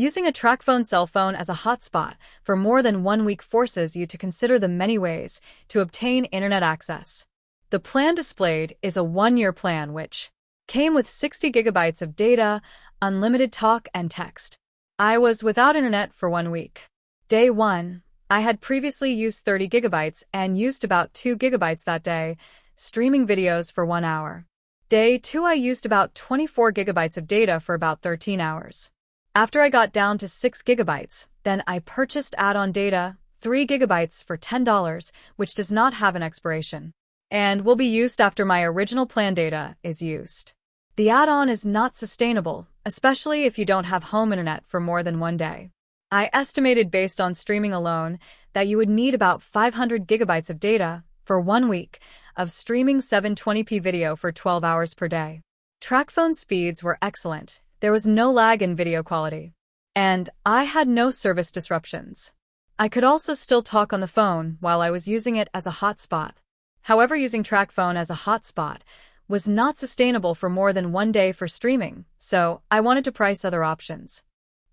Using a Tracfone cell phone as a hotspot for more than 1 week forces you to consider the many ways to obtain internet access. The plan displayed is a 1-year plan which came with 60 gigabytes of data, unlimited talk and text. I was without internet for 1 week. Day 1, I had previously used 30 gigabytes and used about 2 gigabytes that day, streaming videos for 1 hour. Day 2, I used about 24 gigabytes of data for about 13 hours. After I got down to 6 gigabytes, then I purchased add-on data, 3 gigabytes for $10, which does not have an expiration, and will be used after my original plan data is used. The add-on is not sustainable, especially if you don't have home internet for more than 1 day. I estimated based on streaming alone that you would need about 500 gigabytes of data for 1 week of streaming 720p video for 12 hours per day. Tracfone speeds were excellent. There was no lag in video quality, and I had no service disruptions. I could also still talk on the phone while I was using it as a hotspot. However, using Tracfone as a hotspot was not sustainable for more than 1 day for streaming, so I wanted to price other options.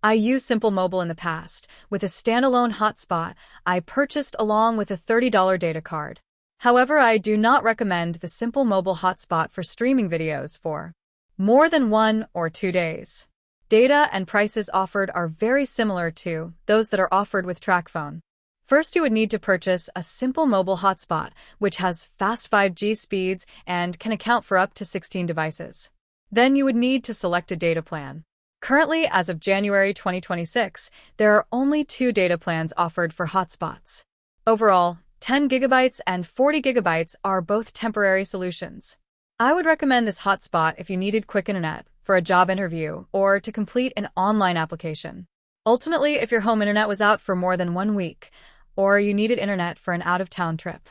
I used Simple Mobile in the past. With a standalone hotspot, I purchased along with a $30 data card. However, I do not recommend the Simple Mobile hotspot for streaming videos for more than 1 or 2 days. Data and prices offered are very similar to those that are offered with Tracfone. First, you would need to purchase a Simple Mobile hotspot, which has fast 5G speeds and can account for up to 16 devices. Then you would need to select a data plan. Currently, as of January 2026, there are only 2 data plans offered for hotspots. Overall, 10 gigabytes and 40 gigabytes are both temporary solutions. I would recommend this hotspot if you needed quick internet for a job interview or to complete an online application. Ultimately, if your home internet was out for more than 1 week, or you needed internet for an out-of-town trip,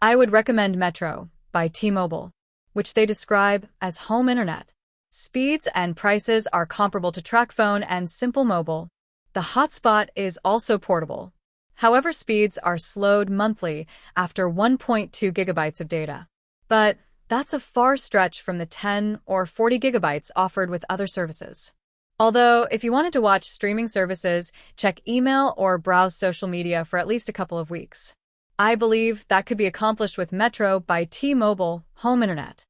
I would recommend Metro by T-Mobile, which they describe as home internet. Speeds and prices are comparable to Tracfone and Simple Mobile. The hotspot is also portable. However, speeds are slowed monthly after 1.2 gigabytes of data. But that's a far stretch from the 10 or 40 gigabytes offered with other services. Although, if you wanted to watch streaming services, check email or browse social media for at least a couple of weeks. I believe that could be accomplished with Metro by T-Mobile home internet.